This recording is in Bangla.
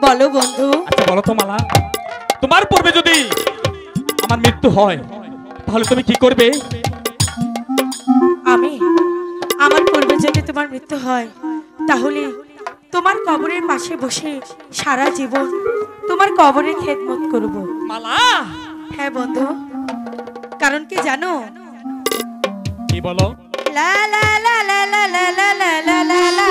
বলো বন্ধু। আচ্ছা বলো তো মালা, তোমার পূর্বে যদি আমার মৃত্যু হয় তাহলে তুমি কি করবে? আমি আমার পূর্বে যদি তোমার মৃত্যু হয় তাহলে তোমার কবরের পাশে বসে সারা জীবন তোমার কবরের খেদমত করব। মালা, হ্যাঁ বন্ধু, কারণ কি জানো? কি বলো? লা লা লা লা লা লা লা লা লা লা